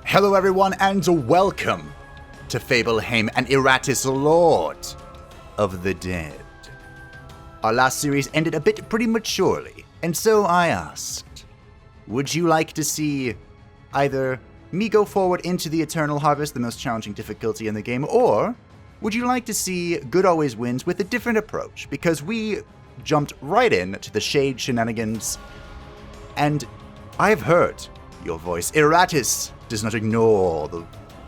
Hello everyone and welcome to Fableheim and Iratus, Lord of the Dead. Our last series ended a bit prematurely, and so I asked, would you like to see either me go forward into the Eternal Harvest, the most challenging difficulty in the game, or would you like to see Good Always Wins with a different approach? Because we jumped right in to the Shade shenanigans, and I've heard your voice. Aratus does not ignore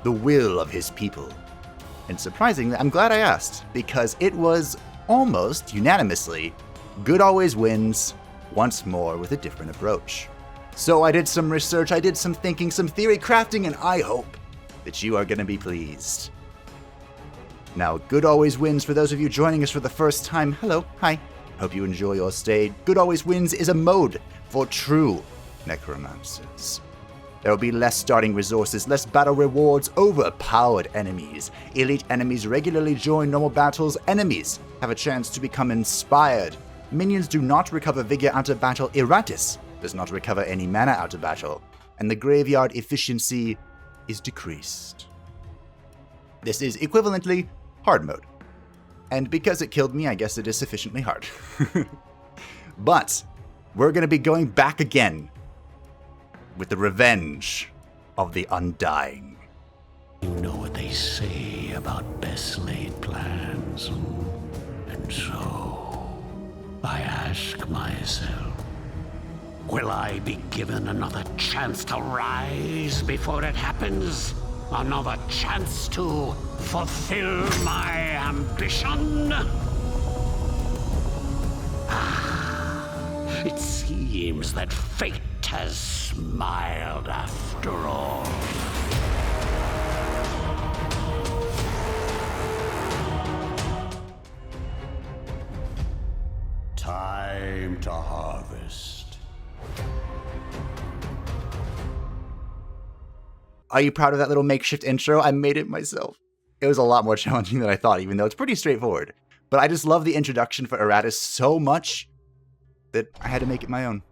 the will of his people. And surprisingly, I'm glad I asked, because it was almost unanimously Good Always Wins once more with a different approach. So I did some research, I did some thinking, some theory crafting, and I hope that you are going to be pleased. Now, Good Always Wins, for those of you joining us for the first time, hello, hi, hope you enjoy your stay. Good Always Wins is a mode for true necromancers. There will be less starting resources, less battle rewards, overpowered enemies. Elite enemies regularly join normal battles. Enemies have a chance to become inspired. Minions do not recover vigor out of battle. Iratus does not recover any mana out of battle. And the graveyard efficiency is decreased. This is equivalently hard mode. And because it killed me, I guess it is sufficiently hard. But we're going to be going back again with the revenge of the Undying. You know what they say about best laid plans, and so I ask myself, will I be given another chance to rise before it happens? Another chance to fulfill my ambition? It seems that fate has smiled after all. Time to harvest. Are you proud of that little makeshift intro? I made it myself. It was a lot more challenging than I thought, even though it's pretty straightforward. But I just love the introduction for Aratus so much that I had to make it my own.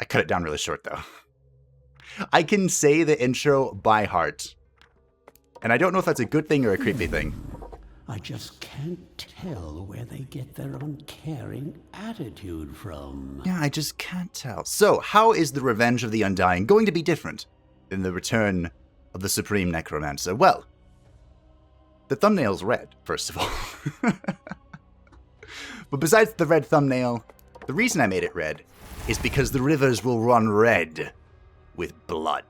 I cut it down really short, though. I can say the intro by heart. And I don't know if that's a good thing or a creepy thing. I just can't tell where they get their uncaring attitude from. Yeah, I just can't tell. So, how is the Revenge of the Undying going to be different than the Return of the Supreme Necromancer? Well, the thumbnail's red, first of all. But besides the red thumbnail, the reason I made it red is because the rivers will run red with blood.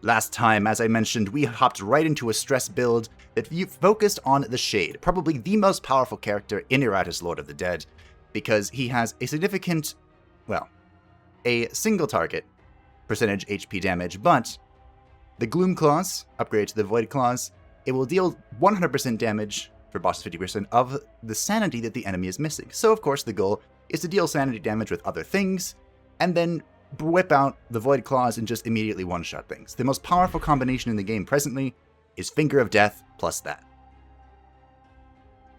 Last time, as I mentioned, we hopped right into a stress build that focused on the Shade, probably the most powerful character in Iratus, Lord of the Dead, because he has a significant, well, a single target percentage HP damage, but the Gloom Claws, upgraded to the Void Claws, it will deal 100% damage for bosses 50% of the sanity that the enemy is missing. So, of course, the goal is to deal sanity damage with other things, and then whip out the Void Claws and just immediately one-shot things. The most powerful combination in the game presently is Finger of Death plus that.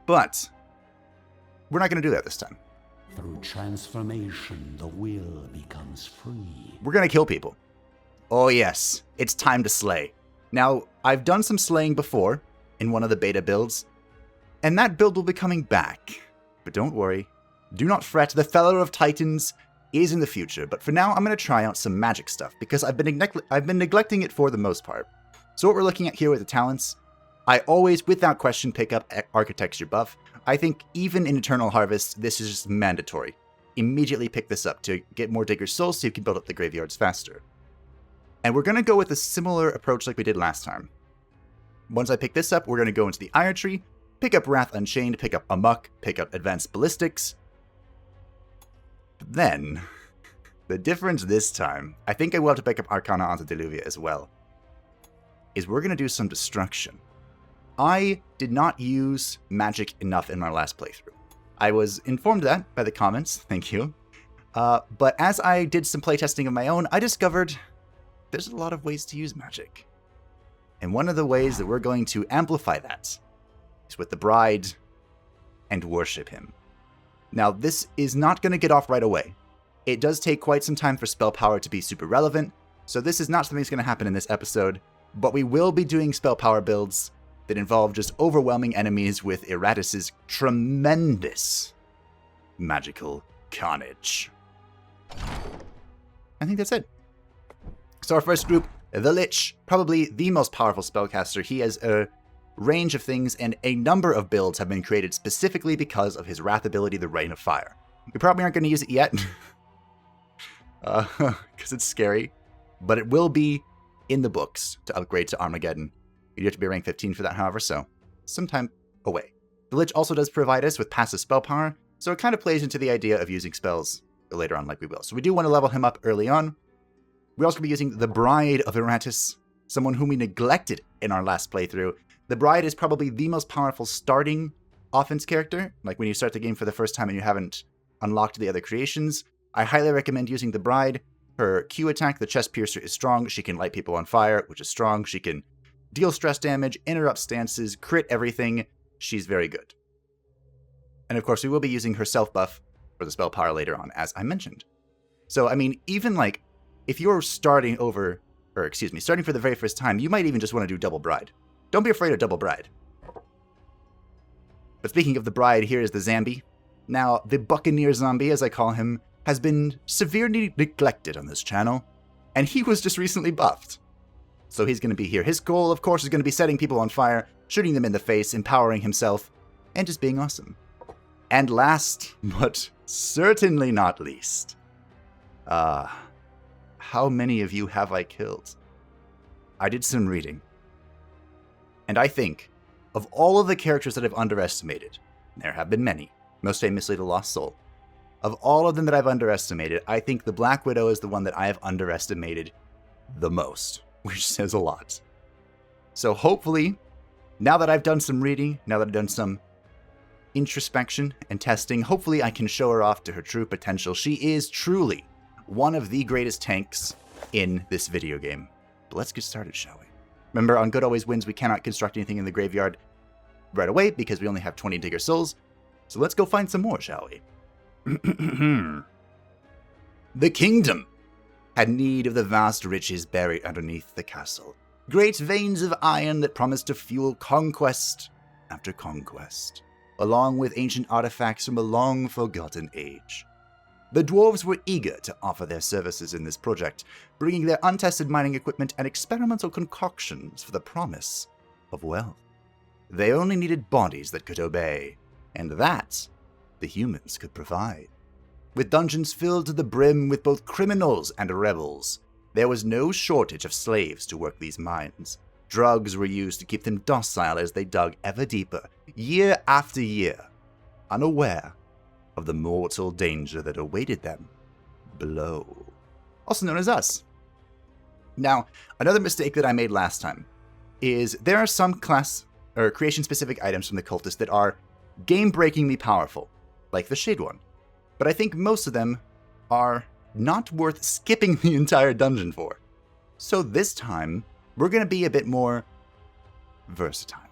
But we're not going to do that this time. Through transformation, the will becomes free. We're going to kill people. Oh yes, it's time to slay. Now, I've done some slaying before in one of the beta builds, and that build will be coming back. But don't worry. Do not fret, the Feller of Titans is in the future, but for now I'm going to try out some magic stuff, because I've been neglecting it for the most part. So what we're looking at here with the talents, I always, without question, pick up Architecture buff. I think even in Eternal Harvest, this is just mandatory. Immediately pick this up to get more Digger's Souls so you can build up the graveyards faster. And we're going to go with a similar approach like we did last time. Once I pick this up, we're going to go into the Ire Tree, pick up Wrath Unchained, pick up Amok, pick up Advanced Ballistics. But then, the difference this time, I think I will have to pick up Arcana Antediluvia as well, is we're going to do some destruction. I did not use magic enough in my last playthrough. I was informed of that by the comments, thank you. But as I did some playtesting of my own, I discovered there's a lot of ways to use magic. And one of the ways that we're going to amplify that is with the Bride and worship him. Now, this is not going to get off right away. It does take quite some time for spell power to be super relevant, So this is not something that's going to happen in this episode, but we will be doing spell power builds that involve just overwhelming enemies with Iratus' tremendous magical carnage. I think that's it. So our first group, the Lich, probably the most powerful spellcaster. He has a range of things, and a number of builds have been created specifically because of his wrath ability, the Rain of Fire. We probably aren't going to use it yet, because it's scary, but it will be in the books to upgrade to Armageddon. You have to be rank 15 for that, however, so sometime away. The Lich also does provide us with passive spell power, so it kind of plays into the idea of using spells later on like we will. So we do want to level him up early on. We're also going to be using the Bride of Aratus, someone whom we neglected in our last playthrough. The Bride is probably the most powerful starting offense character. Like when you start the game for the first time and you haven't unlocked the other creations, I highly recommend using the Bride. Her Q attack, the Chest Piercer, is strong. She can light people on fire, which is strong. She can deal stress damage, interrupt stances, crit everything. She's very good. And of course, we will be using her self buff for the spell power later on, as I mentioned. So, I mean, even like, if you're starting for the very first time, you might even just want to do Double Bride. Don't be afraid of Double Bride. But speaking of the Bride, here is the Zambi. Now, the Buccaneer Zombie, as I call him, has been severely neglected on this channel, and he was just recently buffed. So he's going to be here. His goal, of course, is going to be setting people on fire, shooting them in the face, empowering himself, and just being awesome. And last, but certainly not least, how many of you have I killed? I did some reading, and I think, of all of the characters that I've underestimated, there have been many, most famously the Lost Soul, of all of them that I've underestimated, I think the Black Widow is the one that I have underestimated the most, which says a lot. So hopefully, now that I've done some reading, now that I've done some introspection and testing, hopefully I can show her off to her true potential. She is truly one of the greatest tanks in this video game. But let's get started, shall we? Remember, on Good Always Wins, we cannot construct anything in the graveyard right away because we only have 20 Digger Souls. So let's go find some more, shall we? The kingdom had need of the vast riches buried underneath the castle. Great veins of iron that promised to fuel conquest after conquest, along with ancient artifacts from a long-forgotten age. The dwarves were eager to offer their services in this project, bringing their untested mining equipment and experimental concoctions for the promise of wealth. They only needed bodies that could obey, and that the humans could provide. With dungeons filled to the brim with both criminals and rebels, there was no shortage of slaves to work these mines. Drugs were used to keep them docile as they dug ever deeper, year after year, unaware of the mortal danger that awaited them below. Also known as us. Now, another mistake that I made last time is there are some class or creation-specific items from the cultists that are game-breakingly powerful, like the Shade one. But I think most of them are not worth skipping the entire dungeon for. So this time, we're going to be a bit more versatile.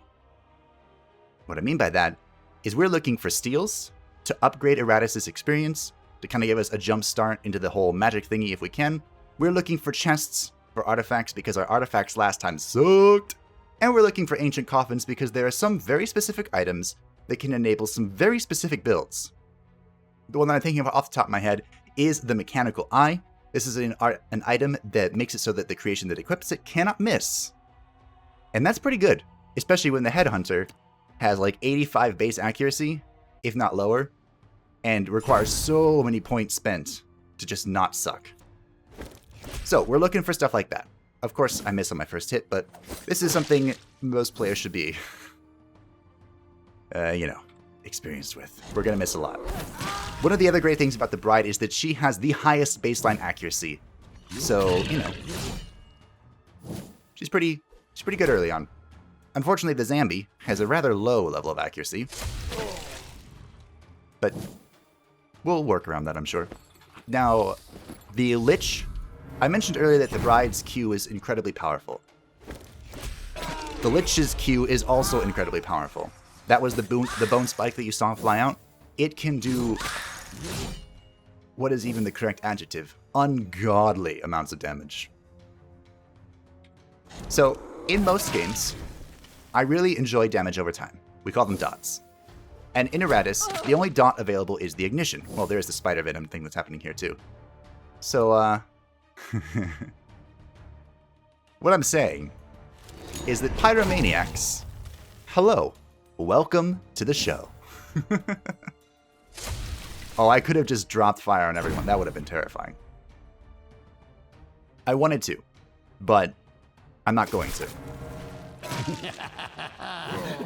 What I mean by that is we're looking for steals to upgrade Aratus' experience, to kind of give us a jump start into the whole magic thingy if we can. We're looking for chests for artifacts because our artifacts last time sucked. And we're looking for ancient coffins because there are some very specific items that can enable some very specific builds. The one that I'm thinking of off the top of my head is the Mechanical Eye. This is an item that makes it so that the creation that equips it cannot miss. And that's pretty good, especially when the Headhunter has like 85 base accuracy, if not lower, and requires so many points spent to just not suck. So we're looking for stuff like that. Of course, I miss on my first hit, but this is something most players should be, experienced with. We're going to miss a lot. One of the other great things about the Bride is that she has the highest baseline accuracy. So, she's pretty good early on. Unfortunately, the Zambi has a rather low level of accuracy. But we'll work around that, I'm sure. Now, the Lich, I mentioned earlier that the Bride's Q is incredibly powerful. The Lich's Q is also incredibly powerful. That was the bone spike that you saw fly out. It can do, what is even the correct adjective? Ungodly amounts of damage. So, in most games, I really enjoy damage over time. We call them dots. And in Aratus, the only dot available is the ignition. Well, there's the spider venom thing that's happening here too. So, what I'm saying is that pyromaniacs, hello, welcome to the show. Oh, I could have just dropped fire on everyone. That would have been terrifying. I wanted to, but I'm not going to.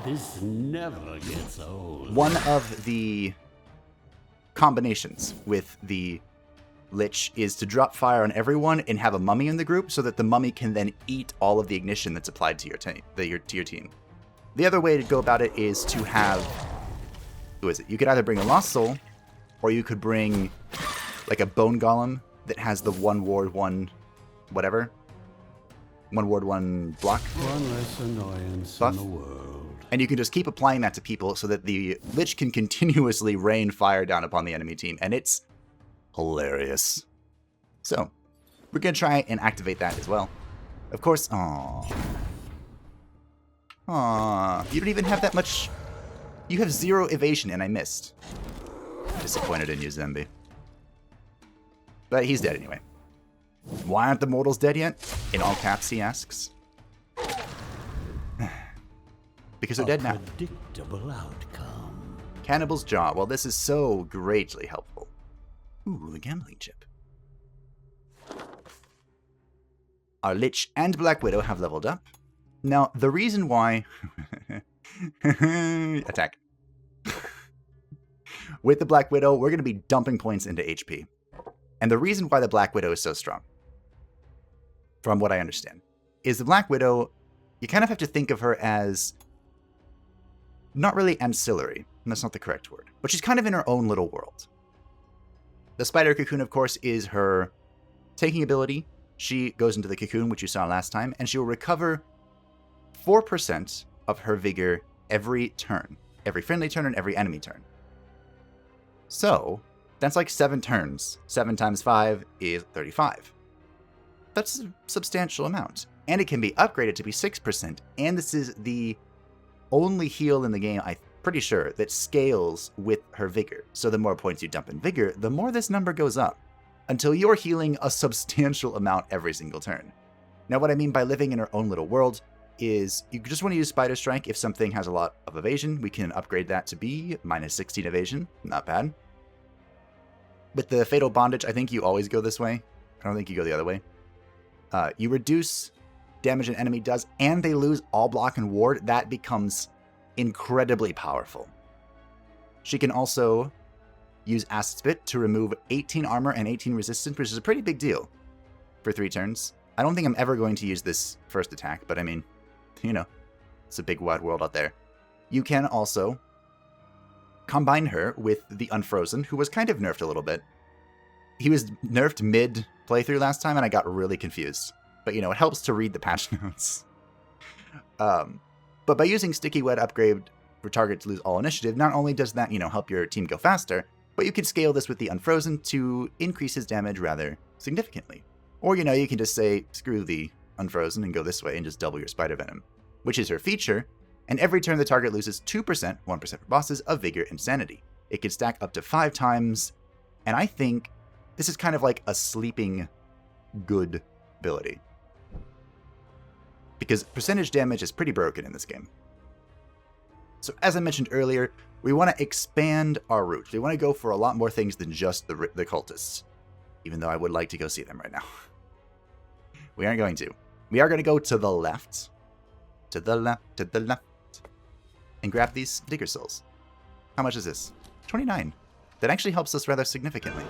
This never gets old. One of the combinations with the Lich is to drop fire on everyone and have a mummy in the group so that the mummy can then eat all of the ignition that's applied to your team. The other way to go about it is to have... Who is it? You could either bring a Lost Soul, or you could bring like a Bone Golem that has the 1 ward, 1 whatever. 1 ward, 1 block. One less annoyance buff. in the world. And you can just keep applying that to people so that the Lich can continuously rain fire down upon the enemy team. And it's hilarious. So, we're going to try and activate that as well. Of course, aww. You don't even have that much... You have 0 evasion and I missed. Disappointed in you, Zemby. But he's dead anyway. Why aren't the mortals dead yet? In all caps, he asks. Because they're dead now. Predictable outcome. Cannibal's Jaw. Well, this is so greatly helpful. Ooh, the gambling chip. Our Lich and Black Widow have leveled up. Now, the reason why... Attack. With the Black Widow, we're going to be dumping points into HP. And the reason why the Black Widow is so strong, from what I understand, is the Black Widow, you kind of have to think of her as not really ancillary. That's not the correct word. But she's kind of in her own little world. The Spider Cocoon, of course, is her taking ability. She goes into the cocoon, which you saw last time, and she will recover 4% of her vigor every turn. Every friendly turn and every enemy turn. So, that's like 7 turns. 7 times 5 is 35. That's a substantial amount. And it can be upgraded to be 6%. And this is the only heal in the game, I'm pretty sure, that scales with her vigor. So the more points you dump in vigor, the more this number goes up. Until you're healing a substantial amount every single turn. Now what I mean by living in her own little world is you just want to use Spider Strike if something has a lot of evasion. We can upgrade that to be minus 16 evasion. Not bad. With the Fatal Bondage, I think you always go this way. I don't think you go the other way. You reduce damage an enemy does, and they lose all block and ward. That becomes incredibly powerful. She can also use Acid Spit to remove 18 armor and 18 resistance, which is a pretty big deal for 3 turns. I don't think I'm ever going to use this first attack, but I mean, you know, it's a big wide world out there. You can also combine her with the Unfrozen, who was kind of nerfed a little bit. He was nerfed mid-playthrough last time, and I got really confused. But, you know, it helps to read the patch notes. But by using Sticky Wet upgrade for target to lose all initiative, not only does that, you know, help your team go faster, but you can scale this with the Unfrozen to increase his damage rather significantly. Or, you know, you can just say, screw the Unfrozen and go this way and just double your Spider Venom, which is her feature. And every turn the target loses 2%, 1% for bosses, of Vigor and Sanity. It can stack up to 5 times, and I think this is kind of like a sleeping good ability. Because percentage damage is pretty broken in this game. So as I mentioned earlier, we want to expand our route. We want to go for a lot more things than just the cultists. Even though I would like to go see them right now. We aren't going to. We are going to go to the left. To the left, to the left. And grab these Digger Souls. How much is this? 29. That actually helps us rather significantly.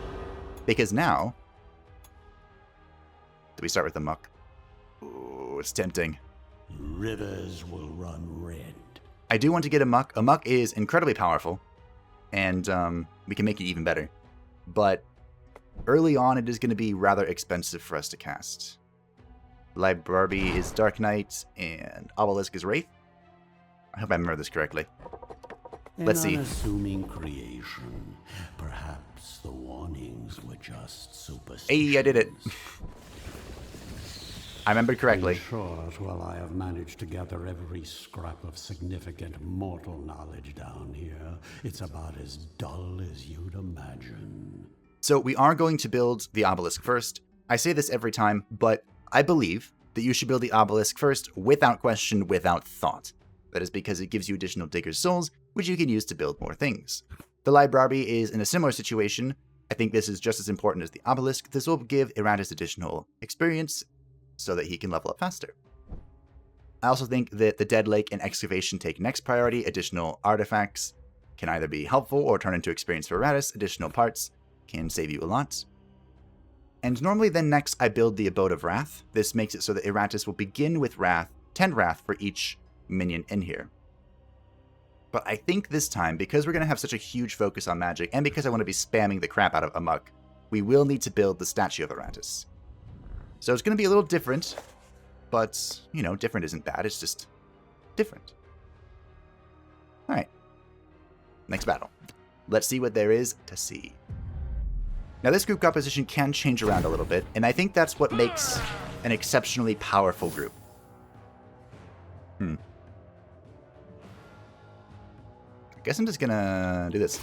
Because now... Do we start with the Muck? Ooh, it's tempting. Rivers will run red. I do want to get a Muck. A Muck is incredibly powerful. And we can make it even better. But early on, it is going to be rather expensive for us to cast. Live Barbie is Dark Knight, and Obelisk is Wraith. I hope I remember this correctly. Let's see. An unassuming creation. Perhaps the warnings were just superstitions. Hey, I did it. I remembered correctly. In short, while I have managed to gather every scrap of significant mortal knowledge down here, it's about as dull as you'd imagine. So we are going to build the obelisk first. I say this every time, but I believe that you should build the obelisk first without question, without thought. That is because it gives you additional Digger's Souls, which you can use to build more things. The library is in a similar situation. I think this is just as important as the obelisk. This will give Iratus additional experience so that he can level up faster. I also think that the Dead Lake and Excavation take next priority. Additional artifacts can either be helpful or turn into experience for Aratus. Additional parts can save you a lot. And normally then next I build the Abode of Wrath. This makes it so that Iratus will begin with Wrath, 10 Wrath for each minion in here. But I think this time, because we're going to have such a huge focus on magic, and because I want to be spamming the crap out of Amok, we will need to build the statue of Aratus. So it's going to be a little different, but, you know, different isn't bad, it's just different. Alright. Next battle. Let's see what there is to see. Now this group composition can change around a little bit, and I think that's what makes an exceptionally powerful group. I guess I'm just gonna do this.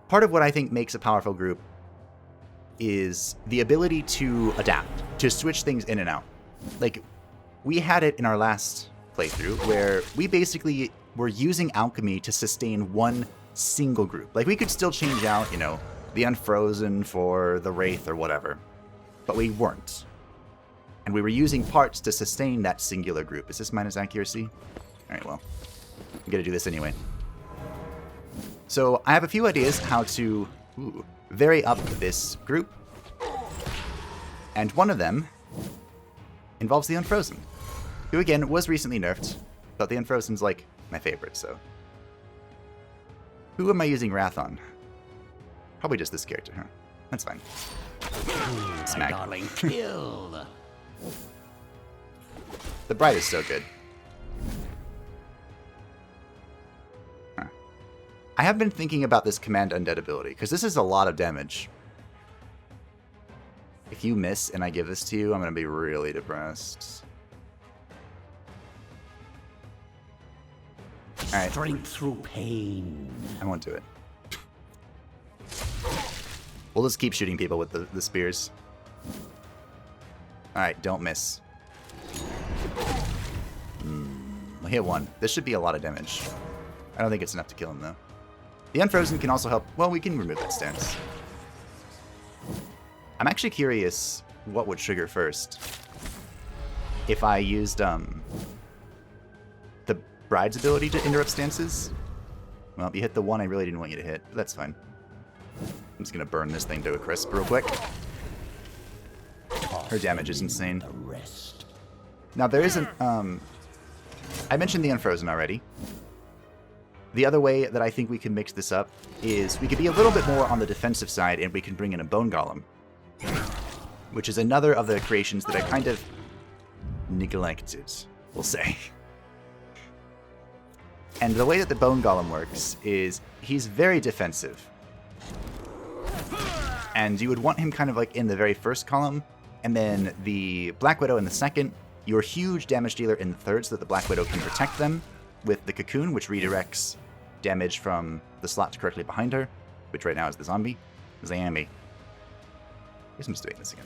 Part of what I think makes a powerful group is the ability to adapt, to switch things in and out. Like, we had it in our last playthrough where we basically were using alchemy to sustain one single group. Like, we could still change out, you know, the Unfrozen for the Wraith or whatever, but we weren't. And we were using parts to sustain that singular group. Is this minus accuracy? Alright, well, I'm gonna do this anyway. So I have a few ideas how to vary up this group. And one of them involves the Unfrozen, who again was recently nerfed, but the Unfrozen's like my favorite, so. Who am I using Wrath on? Probably just this character, huh? That's fine. Smack. My darling, kill. The Bride is so good. Huh. I have been thinking about this Command Undead ability, because this is a lot of damage. If you miss and I give this to you, I'm going to be really depressed. Alright. Strength through pain. I won't do it. We'll just keep shooting people with the spears. Alright, don't miss. I hit one. This should be a lot of damage. I don't think it's enough to kill him, though. The Unfrozen can also help. Well, we can remove that stance. I'm actually curious what would trigger first. If I used the Bride's ability to interrupt stances. Well, you hit the one I really didn't want you to hit, but that's fine. I'm just gonna burn this thing to a crisp real quick. Her damage is insane. Now there isn't, I mentioned the Unfrozen already. The other way that I think we can mix this up is we could be a little bit more on the defensive side and we can bring in a Bone Golem, which is another of the creations that I kind of neglected, we'll say. And the way that the Bone Golem works is he's very defensive. And you would want him kind of like in the very first column, and then the Black Widow in the second, your huge damage dealer in the third so that the Black Widow can protect them with the Cocoon, which redirects damage from the slot correctly behind her, which right now is the zombie. Zambi. I guess I'm just doing this again.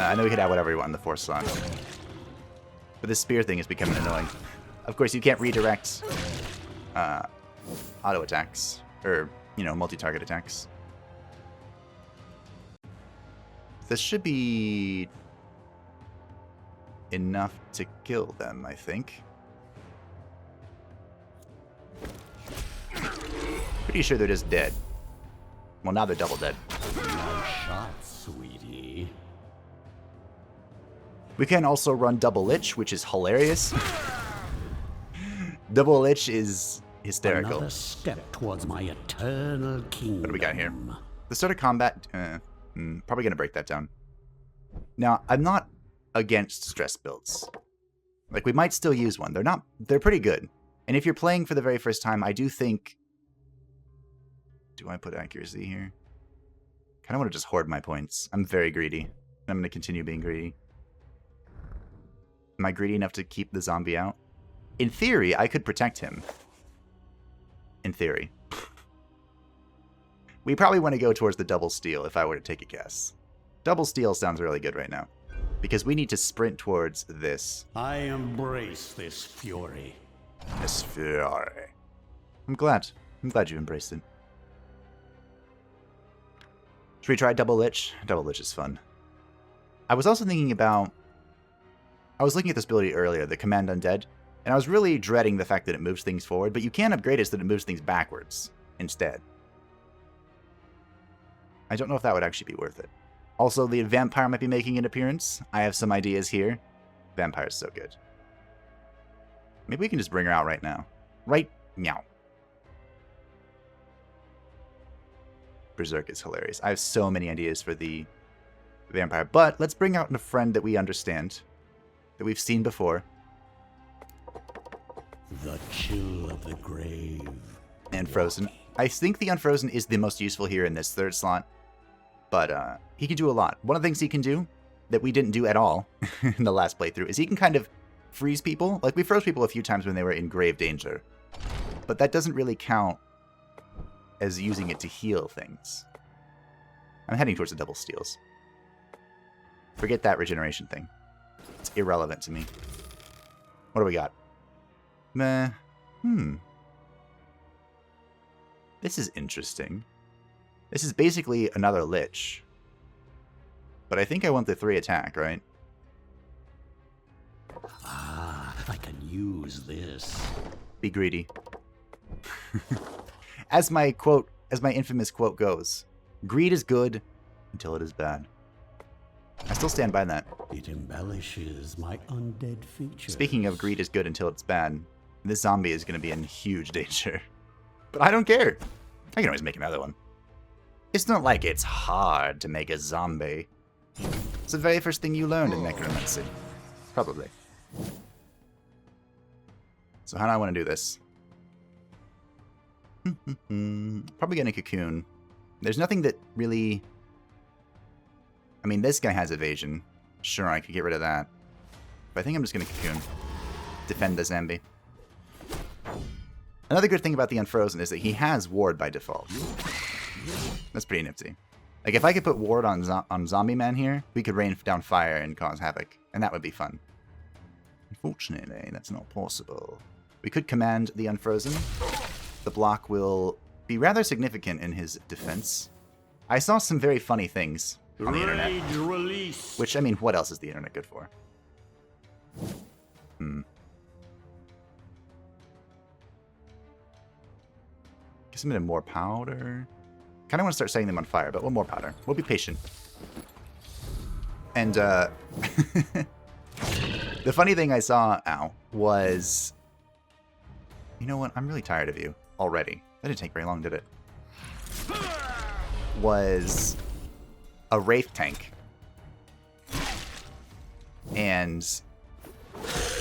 I know we could add whatever we want in the fourth slot. But this spear thing is becoming annoying. Of course, you can't redirect auto attacks, or, you know, multi-target attacks. This should be enough to kill them, I think. Pretty sure they're just dead. Well, now they're double dead. Nice shot, sweetie. We can also run Double Lich, which is hilarious. Double Lich is hysterical. Another step towards my eternal kingdom. What do we got here? The start of combat, probably going to break that down. Now, I'm not against stress builds. Like, we might still use one. They're pretty good. And if you're playing for the very first time, I do think... Do I put accuracy here? Kind of want to just hoard my points. I'm very greedy. I'm going to continue being greedy. Am I greedy enough to keep the zombie out? In theory, I could protect him. In theory. We probably want to go towards the double steal if I were to take a guess. Double steal sounds really good right now. Because we need to sprint towards this. I embrace this fury. This fury. I'm glad. I'm glad you embraced it. Should we try Double Lich? Double Lich is fun. I was also thinking about... I was looking at this ability earlier, the Command Undead, and I was really dreading the fact that it moves things forward, but you can upgrade it so that it moves things backwards instead. I don't know if that would actually be worth it. Also, the Vampire might be making an appearance. I have some ideas here. Vampire's so good. Maybe we can just bring her out right now. Right meow. Berserk is hilarious. I have so many ideas for the Vampire, but let's bring out a friend that we understand, that we've seen before. The chill of the grave. And Frozen. I think the Unfrozen is the most useful here in this third slot, but he can do a lot. One of the things he can do that we didn't do at all in the last playthrough is he can kind of freeze people. Like, we froze people a few times when they were in grave danger, but that doesn't really count as using it to heal things. I'm heading towards the double steals. Forget that regeneration thing. It's irrelevant to me. What do we got? Meh. This is interesting. This is basically another Lich. But I think I want the 3 attack, right? Ah, I can use this. Be greedy. As my infamous quote goes, greed is good until it is bad. I still stand by that. It embellishes my undead features. Speaking of greed is good until it's bad, this zombie is going to be in huge danger. But I don't care. I can always make another one. It's not like it's hard to make a zombie. It's the very first thing you learned in Necromancy. Probably. So how do I want to do this? Probably gonna cocoon. There's nothing that really... I mean, this guy has evasion. Sure, I could get rid of that. But I think I'm just gonna cocoon. Defend the zombie. Another good thing about the Unfrozen is that he has ward by default. That's pretty nifty. Like, if I could put ward on Zombie Man here, we could rain down fire and cause havoc. And that would be fun. Unfortunately, that's not possible. We could command the Unfrozen. The block will be rather significant in his defense. I saw some very funny things on the internet. Release. Which, I mean, what else is the internet good for? Guess I'm gonna more powder. Kind of want to start setting them on fire, but one more powder. We'll be patient. And, the funny thing I saw, was... You know what? I'm really tired of you already. That didn't take very long, did it? Was a Wraith tank. And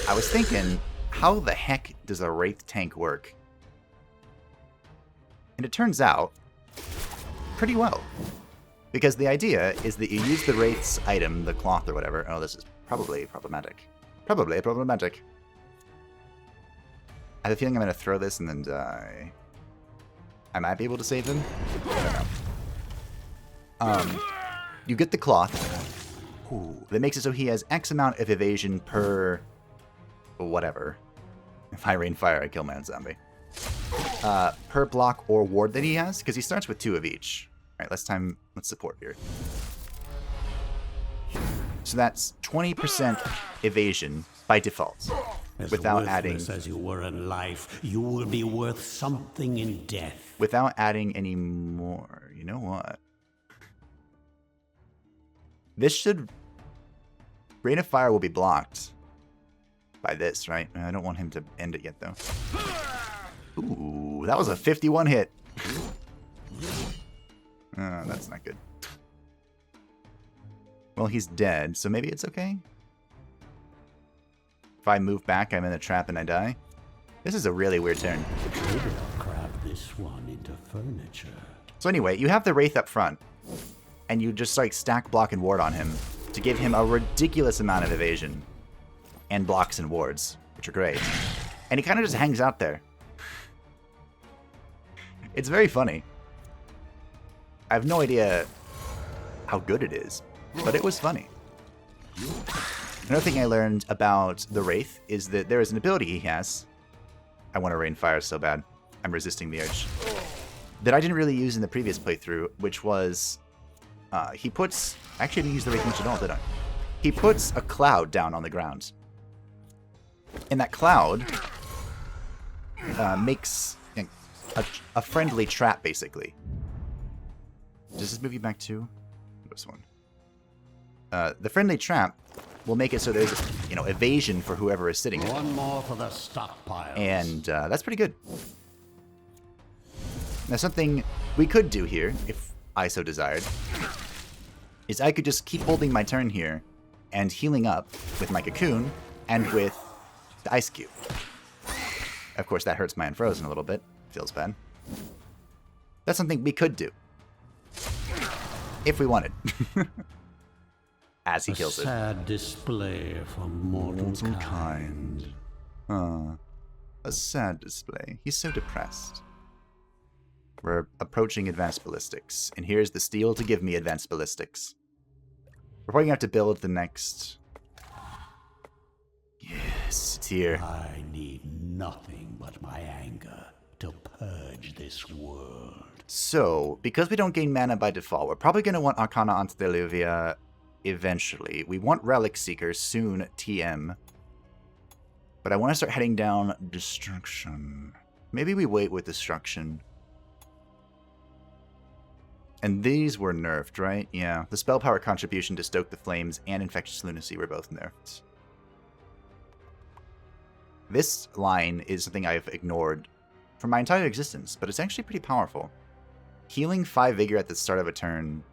I was thinking, how the heck does a Wraith tank work? And it turns out, pretty well. Because the idea is that you use the Wraith's item, the cloth or whatever. Oh, this is probably problematic. Probably problematic. I have a feeling I'm going to throw this and then die. I might be able to save him. I don't know. You get the cloth. Ooh, that makes it so he has X amount of evasion per... whatever. If I rain fire, I kill man zombie. Per block or ward that he has, because he starts with 2 of each. Alright, let's support here. So that's 20% evasion by default. As without adding... as you were in life, you will be worth something in death. Without adding any more. You know what? This should... Rain of Fire will be blocked by this, right? I don't want him to end it yet, though. Ooh, that was a 51 hit. That's not good. Well, he's dead, so maybe it's okay? If I move back, I'm in a trap and I die? This is a really weird turn. Maybe I'll crab this one into furniture. So anyway, you have the Wraith up front. and you just like stack block and ward on him to give him a ridiculous amount of evasion and blocks and wards, which are great. And he kind of just hangs out there. It's very funny. I have no idea how good it is, but it was funny. Another thing I learned about the Wraith is that there is an ability he has. I want to rain fire so bad. I'm resisting the urge. That I didn't really use in the previous playthrough, which was... he puts... Actually, I didn't use the Wraith much at all, did I? He puts a cloud down on the ground. And that cloud makes a friendly trap, basically. Does this move you back to this one? The friendly trap will make it so there's, you know, evasion for whoever is sitting there. One more for the stockpile. And that's pretty good. Now, something we could do here, if I so desired, is I could just keep holding my turn here and healing up with my cocoon and with the ice cube. Of course, that hurts my unfrozen a little bit. Feels bad. That's something we could do. If we wanted. As he kills it. A sad display from mortal kind. A sad display. He's so depressed. We're approaching advanced ballistics, and here's the steel to give me advanced ballistics. We're probably going to have to build the next... Yes, it's here. I need nothing but my anger to purge this world. So, because we don't gain mana by default, we're probably going to want Arcana Antediluvian eventually. We want Relic Seeker soon, TM. But I want to start heading down Destruction. Maybe we wait with Destruction. And these were nerfed, right? Yeah. The spell power contribution to Stoke the Flames and Infectious Lunacy were both nerfed. This line is something I've ignored for my entire existence, but it's actually pretty powerful. Healing 5 Vigor at the start of a turn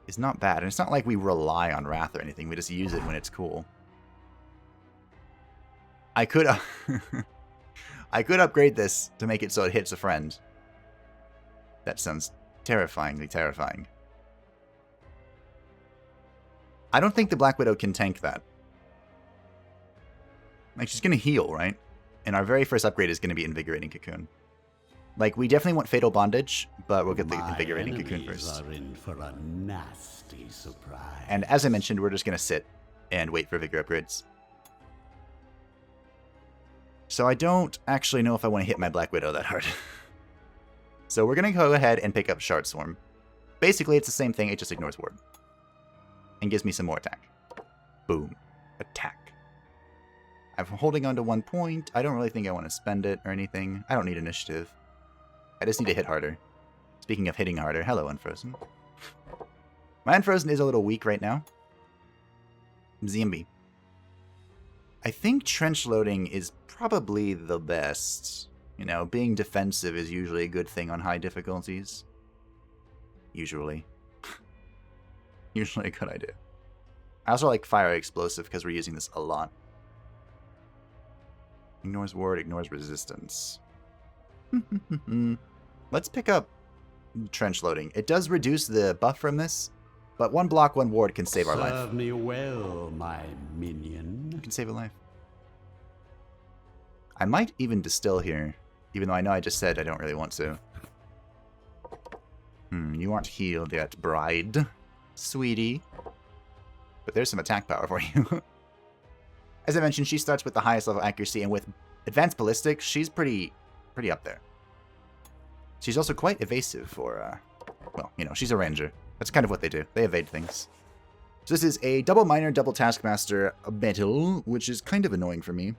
is not bad, and it's not like we rely on Wrath or anything, we just use it when it's cool. I could I could upgrade this to make it so it hits a friend. That sounds terrifyingly terrifying. I don't think the Black Widow can tank that. Like, she's going to heal, right? And our very first upgrade is going to be Invigorating Cocoon. Like, we definitely want Fatal Bondage, but we'll get the Invigorating Cocoon first. Are in for a nasty surprise. And as I mentioned, we're just going to sit and wait for Vigor upgrades. So I don't actually know if I want to hit my Black Widow that hard. So we're going to go ahead and pick up Shard Swarm. Basically, it's the same thing, it just ignores Ward. And gives me some more attack. Boom. Attack. I'm holding on to 1 point. I don't really think I want to spend it or anything. I don't need initiative. I just need to hit harder. Speaking of hitting harder, hello, Unfrozen. My Unfrozen is a little weak right now. Zambi. I think trench loading is probably the best. You know, being defensive is usually a good thing on high difficulties. Usually. Usually a good idea. I also like Fire Explosive because we're using this a lot. Ignores ward, ignores resistance. Let's pick up trench loading. It does reduce the buff from this, but 1 block, 1 ward can save our life. Serve me well, my minion. You can save a life. I might even distill here, even though I know I just said I don't really want to. You aren't healed yet, bride. Sweetie. But there's some attack power for you. As I mentioned, she starts with the highest level accuracy, and with advanced ballistics, she's pretty up there. She's also quite evasive for, well, you know, she's a ranger. That's kind of what they do. They evade things. So this is a double miner, double taskmaster battle, which is kind of annoying for me.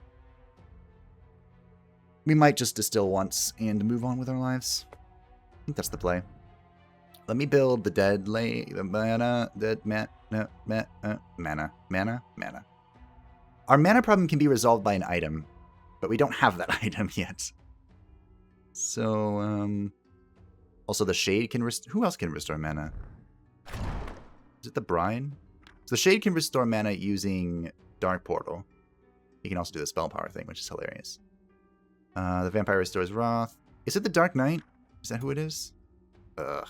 We might just distill once and move on with our lives. I think that's the play. Let me build the mana. Our mana problem can be resolved by an item, but we don't have that item yet. So, also the Shade can restore... Who else can restore mana? Is it the Bride? So the Shade can restore mana using Dark Portal. He can also do the Spell Power thing, which is hilarious. The Vampire restores Wrath. Is it the Dark Knight? Is that who it is? Ugh.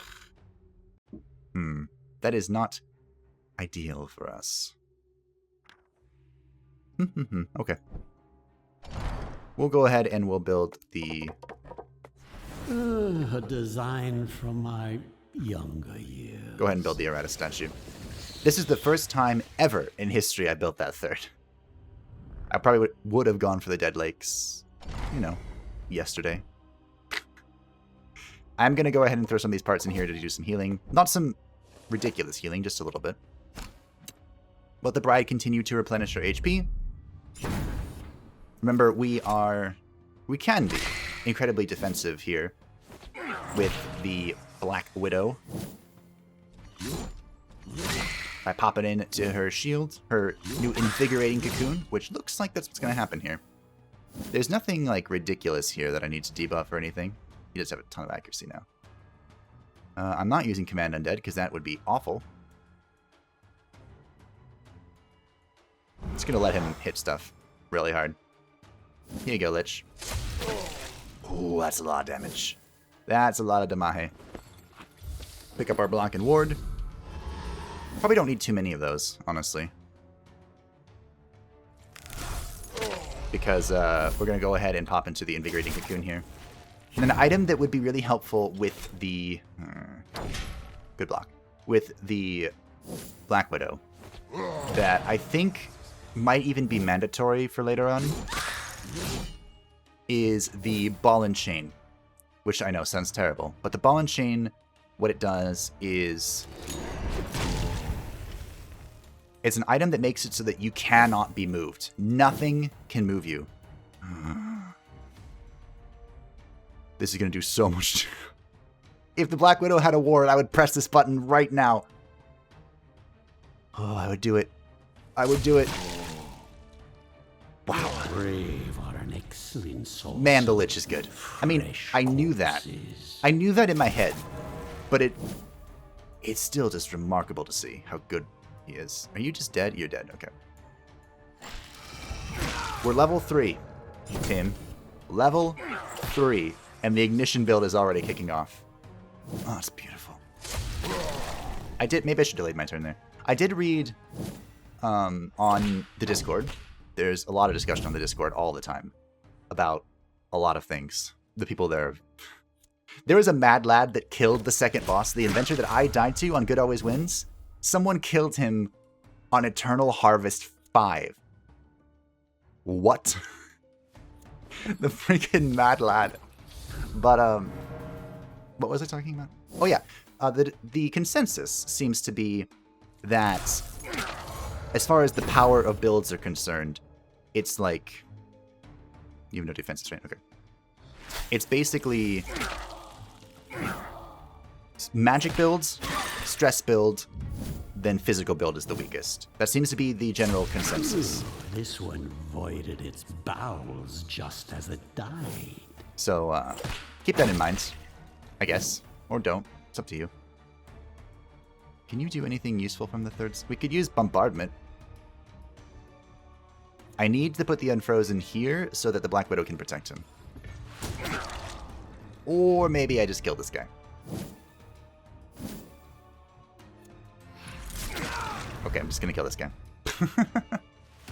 That is not ideal for us. Okay. We'll go ahead and we'll build the... A design from my younger years. Go ahead and build the Aratus statue. This is the first time ever in history I built that third. I probably would have gone for the Dead Lakes, you know, yesterday. I'm going to go ahead and throw some of these parts in here to do some healing. Not some ridiculous healing, just a little bit. Let the bride continue to replenish her HP. Remember, we can be incredibly defensive here with the Black Widow. By popping into her shield, her new invigorating cocoon, which looks like that's what's going to happen here. There's nothing like ridiculous here that I need to debuff or anything. He does have a ton of accuracy now. I'm not using Command Undead because that would be awful. Just going to let him hit stuff really hard. Here you go, Lich. Ooh, that's a lot of damage. That's a lot of damage. Pick up our block and ward. Probably don't need too many of those, honestly. Because we're going to go ahead and pop into the invigorating cocoon here. And an item that would be really helpful with the... good block. With the Black Widow. That I think might even be mandatory for later on. Is the ball and chain. Which I know sounds terrible. But the ball and chain, what it does is... It's an item that makes it so that you cannot be moved. Nothing can move you. This is going to do so much. If the Black Widow had a ward, I would press this button right now. Oh, I would do it. I would do it. Wow. Brave are an excellent soul. Man, the Lich is good. I mean, I knew that. I knew that in my head. But it's still just remarkable to see how good he is. Are you just dead? You're dead. Okay. We're level 3, Tim. Level 3. And the ignition build is already kicking off. Oh, it's beautiful. Maybe I should delay my turn there. I did read on the Discord. There's a lot of discussion on the Discord all the time about a lot of things. The people there. There was a mad lad that killed the second boss, the Inventor that I died to on Good Always Wins. Someone killed him on Eternal Harvest 5. What? The freaking mad lad. But, what was I talking about? Oh, yeah. The consensus seems to be that, as far as the power of builds are concerned, it's like... You have no defenses, right? Okay. It's basically... magic builds, stress build, then physical build is the weakest. That seems to be the general consensus. This one voided its bowels just as it died. So, keep that in mind, I guess. Or don't. It's up to you. Can you do anything useful from the third? We could use bombardment. I need to put the Unfrozen here so that the Black Widow can protect him. Or maybe I just kill this guy. Okay, I'm just gonna kill this guy.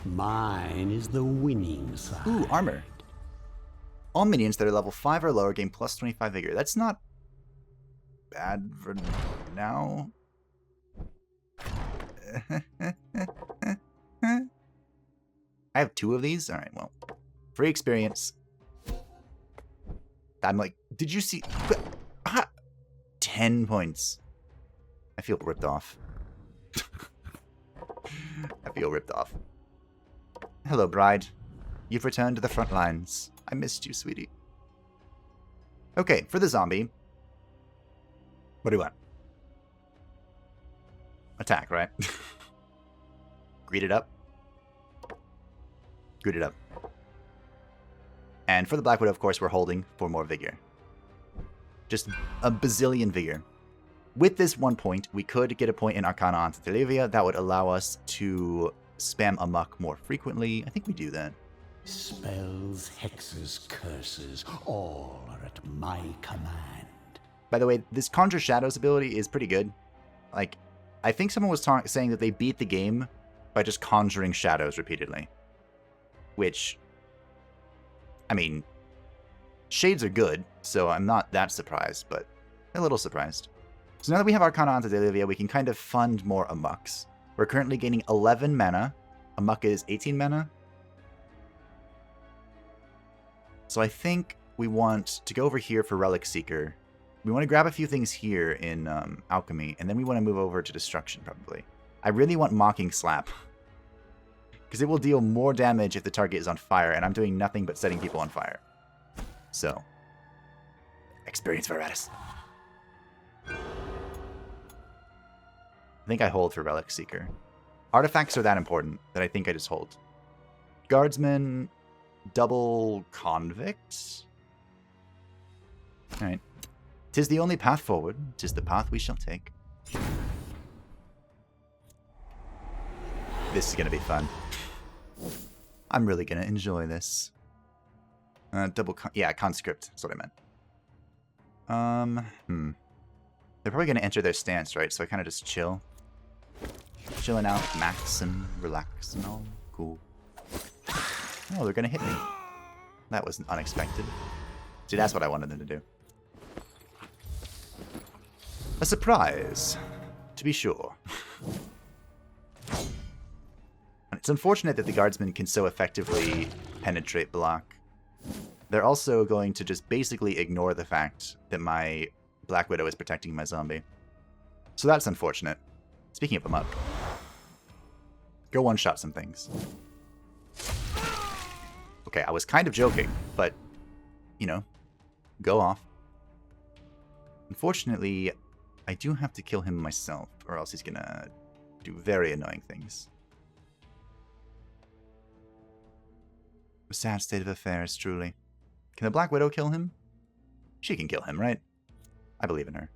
Mine is the winning side. Ooh, armor. All minions that are level 5 or lower gain plus 25 vigor. That's not bad for now. I have 2 of these? Alright, well. Free experience. I'm like, did you see... 10 points. I feel ripped off. I feel ripped off. Hello, bride. You've returned to the front lines. I missed you, sweetie. Okay, for the zombie. What do you want? Attack, right? Greet it up. Greet it up. And for the Black Widow, of course, we're holding for more vigor. Just a bazillion vigor. With this 1 point, we could get a point in Arcana onto Televia that would allow us to spam amok more frequently. I think we do that. Spells, hexes, curses, all are at my command. By the way, this Conjure Shadows ability is pretty good. Like, I think someone was saying that they beat the game by just conjuring shadows repeatedly. Which, I mean, shades are good, so I'm not that surprised, but a little surprised. So now that we have Arcana Antediluvian, we can kind of fund more Amucks. We're currently gaining 11 mana. Amuk is 18 mana. So I think we want to go over here for Relic Seeker. We want to grab a few things here in Alchemy, and then we want to move over to Destruction, probably. I really want Mocking Slap, because it will deal more damage if the target is on fire, and I'm doing nothing but setting people on fire. So, experience for Aratus. I think I hold for Relic Seeker. Artifacts are that important that I think I just hold. Guardsman, double Convict. Alright. 'Tis the only path forward, 'tis the path we shall take. This is gonna be fun. I'm really gonna enjoy this. Yeah, Conscript, that's what I meant. They're probably gonna enter their stance, right? So I kind of just chill. Chilling out, max and relax and all. Cool. Oh, they're gonna hit me. That was unexpected. See, that's what I wanted them to do. A surprise, to be sure. It's unfortunate that the guardsmen can so effectively penetrate block. They're also going to just basically ignore the fact that my Black Widow is protecting my zombie. So that's unfortunate. Speaking of Amok, go one-shot some things. Okay, I was kind of joking, but, you know, go off. Unfortunately, I do have to kill him myself, or else he's gonna do very annoying things. A sad state of affairs, truly. Can the Black Widow kill him? She can kill him, right? I believe in her.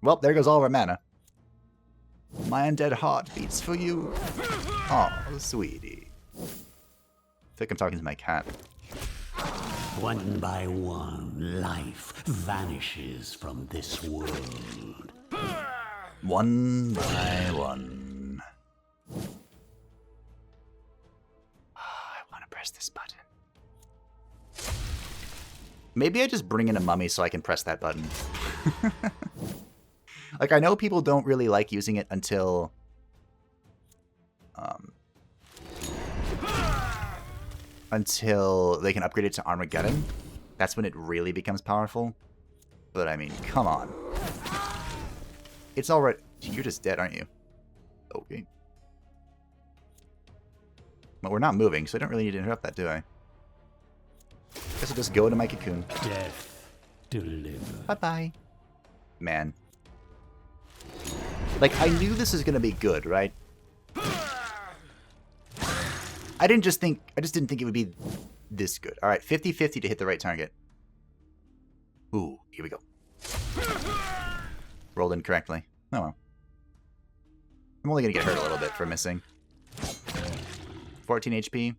Well, there goes all of our mana. My undead heart beats for you. Oh, sweetie. I feel like I'm talking to my cat. One by one, life vanishes from this world. One by one. I want to press this button. Maybe I just bring in a mummy so I can press that button. Like, I know people don't really like using it until... until they can upgrade it to Armageddon. That's when it really becomes powerful. But, I mean, come on. It's alright. You're just dead, aren't you? Okay. But we're not moving, so I don't really need to interrupt that, do I? Guess I'll just go into my cocoon. Death delivered. Bye-bye. Man. Like, I knew this was gonna be good, right? I just didn't think it would be this good. Alright, 50-50 to hit the right target. Ooh, here we go. Rolled incorrectly. Oh well. I'm only gonna get hurt a little bit for missing. 14 HP.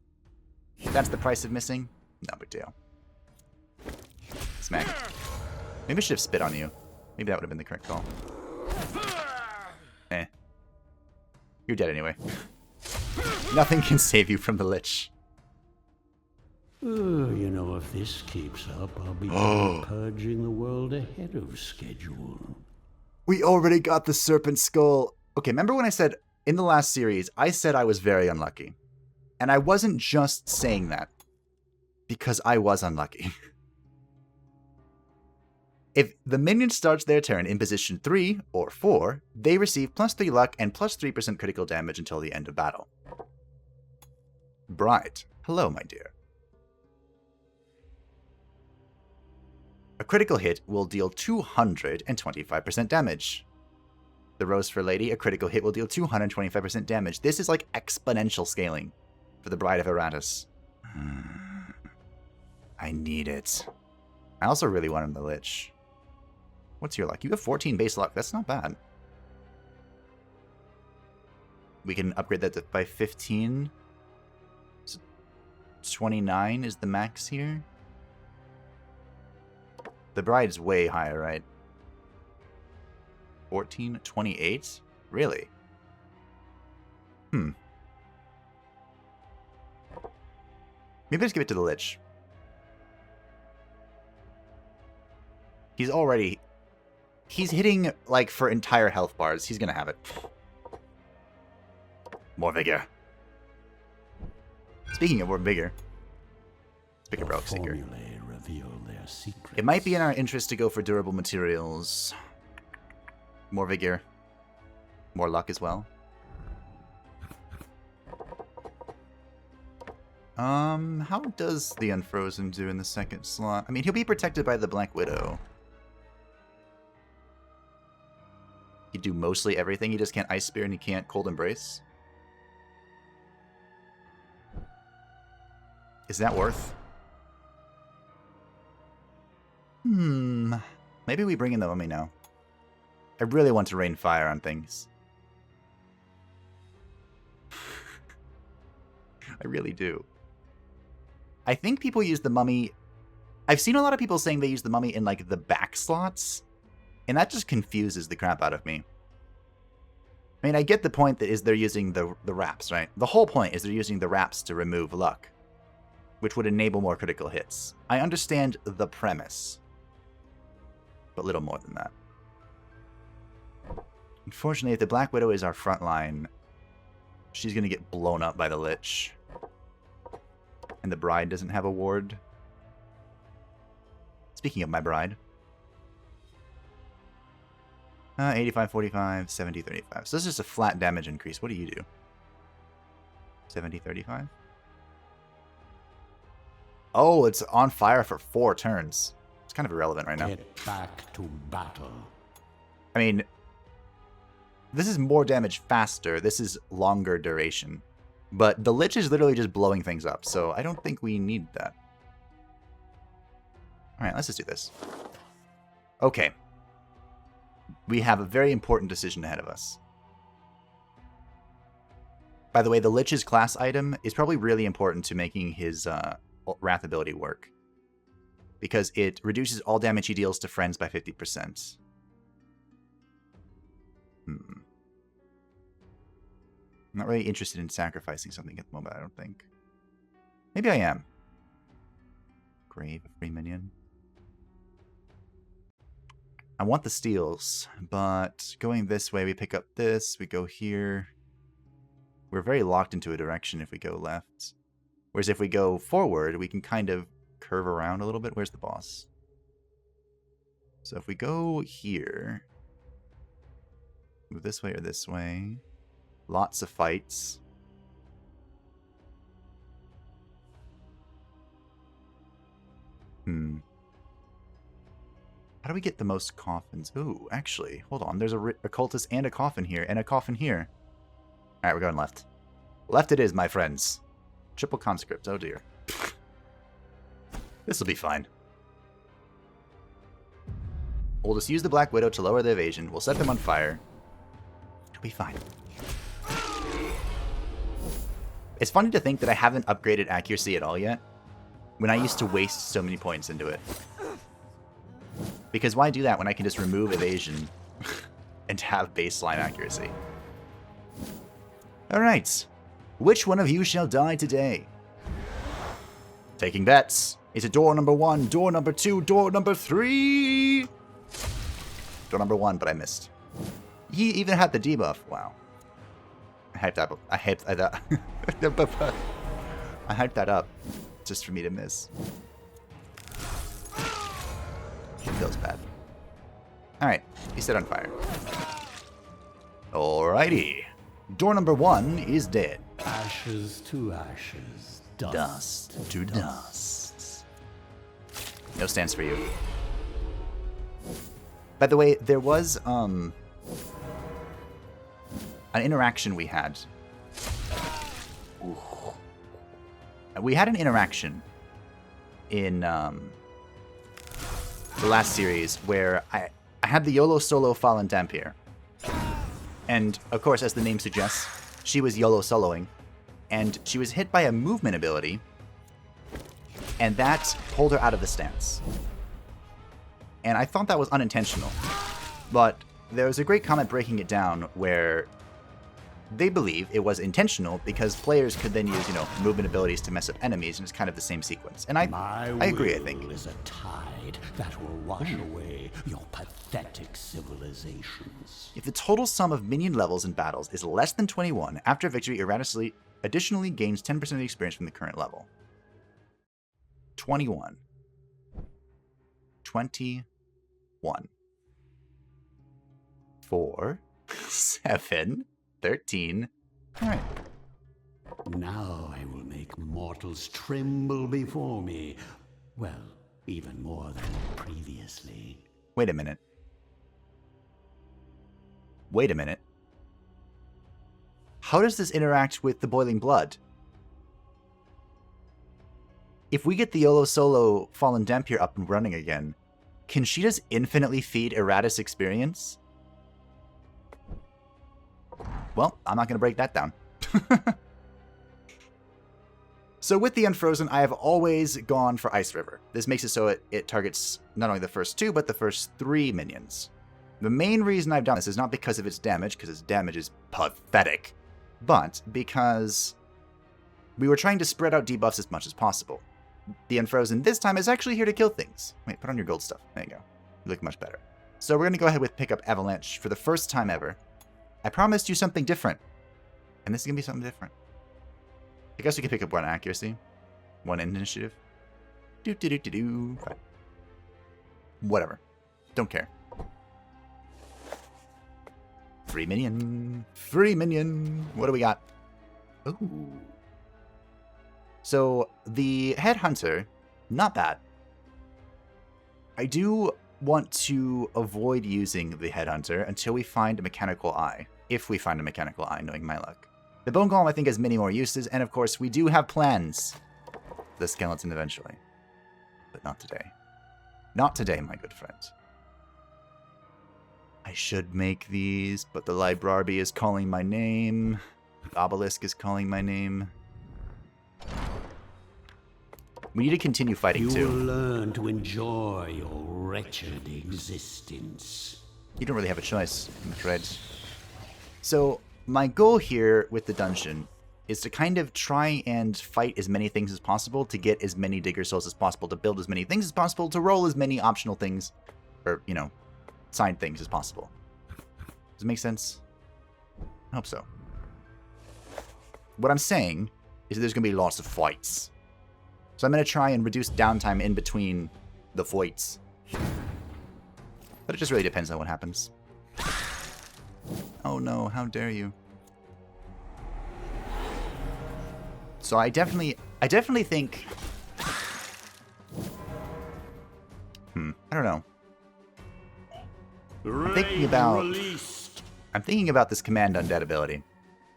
That's the price of missing? No big deal. Smack. Maybe I should have spit on you. Maybe that would have been the correct call. Eh. You're dead anyway. Nothing can save you from the Lich. You know, if this keeps up, I'll be purging the world ahead of schedule. We already got the Serpent Skull. Okay, remember when I said, in the last series, I said I was very unlucky. And I wasn't just saying that. Because I was unlucky. If the minion starts their turn in position 3 or 4, they receive +3 luck and +3% critical damage until the end of battle. Bright. Hello, my dear. A critical hit will deal 225% damage. The Rose for Lady, a critical hit will deal 225% damage. This is like exponential scaling for the Bride of Aratus. I need it. I also really want him the Lich. What's your luck? You have 14 base luck. That's not bad. We can upgrade that by 15. So 29 is the max here. The Bride's way higher, right? 1428? Really? Maybe let's give it to the Lich. He's hitting, like, for entire health bars. He's gonna have it. More vigor. Speaking of more vigor. Let's pick a Broke Seeker. It might be in our interest to go for durable materials. More vigor. More luck as well. How does the Unfrozen do in the second slot? I mean, he'll be protected by the Black Widow. He'd do mostly everything. He just can't Ice Spear and he can't Cold Embrace. Is that worth? Maybe we bring in the Mummy now. I really want to rain fire on things. I really do. I think people use the Mummy... I've seen a lot of people saying they use the Mummy in, like, the back slots. And that just confuses the crap out of me. I mean, I get the point that is they're using the wraps, right? The whole point is they're using the wraps to remove luck, which would enable more critical hits. I understand the premise, but little more than that. Unfortunately, if the Black Widow is our front line, she's going to get blown up by the Lich. And the Bride doesn't have a ward. Speaking of my Bride. 85, 45, 70, 35. So this is just a flat damage increase. What do you do? 70, 35? Oh, it's on fire for 4 turns. It's kind of irrelevant right now. Get back to battle. I mean, this is more damage faster. This is longer duration. But the Lich is literally just blowing things up, so I don't think we need that. Alright, let's just do this. Okay. We have a very important decision ahead of us. By the way, the Lich's class item is probably really important to making his Wrath ability work. Because it reduces all damage he deals to friends by 50%. I'm not really interested in sacrificing something at the moment, I don't think. Maybe I am. Grave of Free Minion. I want the steals, but going this way, we pick up this, we go here. We're very locked into a direction if we go left. Whereas if we go forward, we can kind of curve around a little bit. Where's the boss? So if we go here, move this way or this way. Lots of fights. How do we get the most coffins? Ooh, actually, hold on. There's a cultist and a coffin here, and a coffin here. Alright, we're going left. Left it is, my friends. Triple conscript, oh dear. This'll be fine. We'll just use the Black Widow to lower the evasion. We'll set them on fire. It'll be fine. It's funny to think that I haven't upgraded accuracy at all yet, when I used to waste so many points into it. Because why do that when I can just remove evasion and have baseline accuracy? Alright. Which one of you shall die today? Taking bets. Is it door number 1, door number 2, door number 3? Door number 1, but I missed. He even had the debuff. Wow. I hyped that up. I hyped that up just for me to miss. It feels bad. Alright, he set on fire. Alrighty. Door number 1 is dead. Ashes to ashes. Dust to dust. No stance for you. By the way, there was an interaction we had. Ooh. We had an interaction in the last series where I had the YOLO solo Fallen Dampier. And, of course, as the name suggests, she was YOLO soloing. And she was hit by a movement ability. And that pulled her out of the stance. And I thought that was unintentional. But there was a great comment breaking it down where they believe it was intentional because players could then use, movement abilities to mess up enemies, and it's kind of the same sequence. And I agree, I think. My will is a tide that will wash away your pathetic civilizations. If the total sum of minion levels in battles is less than 21, after victory, Aratus additionally gains 10% of the experience from the current level. 21. 21. 4, 7, 13. All right. Now I will make mortals tremble before me. Well, even more than previously. Wait a minute. Wait a minute. How does this interact with the boiling blood? If we get the YOLO Solo Fallen Dampier up and running again, can she just infinitely feed Aratus experience? Well, I'm not going to break that down. So with the Unfrozen, I have always gone for Ice River. This makes it so it targets not only the first 2, but the first 3 minions. The main reason I've done this is not because of its damage, because its damage is pathetic, but because we were trying to spread out debuffs as much as possible. The Unfrozen this time is actually here to kill things. Wait, put on your gold stuff. There you go. You look much better. So we're going to go ahead with pick up Avalanche for the first time ever. I promised you something different, and this is going to be something different. I guess we can pick up 1 accuracy, 1 initiative. Do. Whatever. Don't care. Free minion. Free minion. What do we got? Ooh. So, the Headhunter, not bad. I do want to avoid using the Headhunter until we find a mechanical eye. If we find a mechanical eye, knowing my luck. The Bone Golem, I think, has many more uses, and of course, we do have plans. The skeleton eventually. But not today. Not today, my good friend. I should make these, but the Librarby is calling my name. The Obelisk is calling my name. We need to continue fighting, too. You will learn to enjoy your wretched existence. You don't really have a choice, I'm afraid. So, my goal here with the dungeon is to kind of try and fight as many things as possible, to get as many Digger Souls as possible, to build as many things as possible, to roll as many optional things, or, side things as possible. Does it make sense? I hope so. What I'm saying is that there's going to be lots of fights. So I'm going to try and reduce downtime in between the fights. But it just really depends on what happens. Oh no, how dare you. So I definitely think... I don't know. I'm thinking about this Command Undead ability.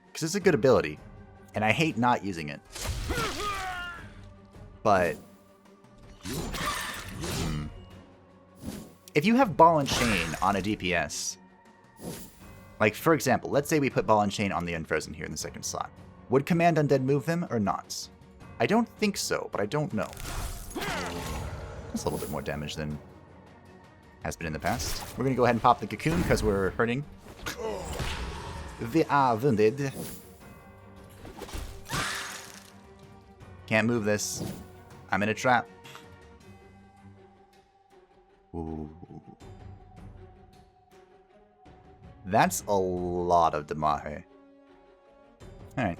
Because it's a good ability. And I hate not using it. But... if you have Ball and Chain on a DPS... Like, for example, let's say we put Ball and Chain on the Unfrozen here in the second slot. Would Command Undead move them or not? I don't think so, but I don't know. That's a little bit more damage than has been in the past. We're going to go ahead and pop the Cocoon because we're hurting. We are wounded. Can't move this. I'm in a trap. Ooh. That's a lot of Damahe. Alright,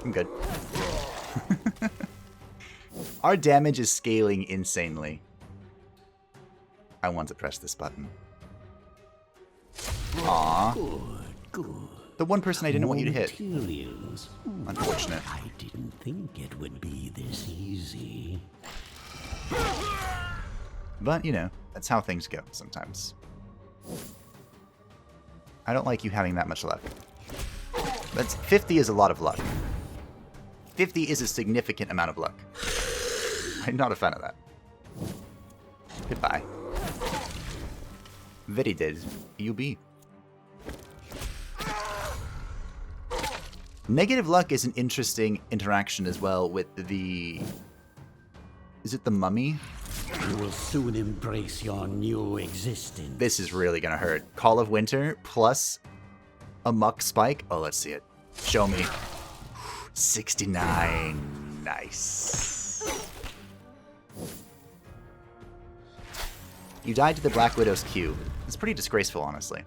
I'm good. Our damage is scaling insanely. I want to press this button. Aww. Good. The one person I didn't want you to hit. Materials. Unfortunate. I didn't think it would be this easy. But, that's how things go sometimes. I don't like you having that much luck. 50 is a lot of luck. 50 is a significant amount of luck. I'm not a fan of that. Goodbye. Very dead. You be. Negative luck is an interesting interaction as well with the... Is it the mummy? You will soon embrace your new existence. This is really gonna hurt. Call of Winter plus a Muck Spike. Oh, let's see it. Show me. 69. Nice. You died to the Black Widow's Q. It's pretty disgraceful, honestly.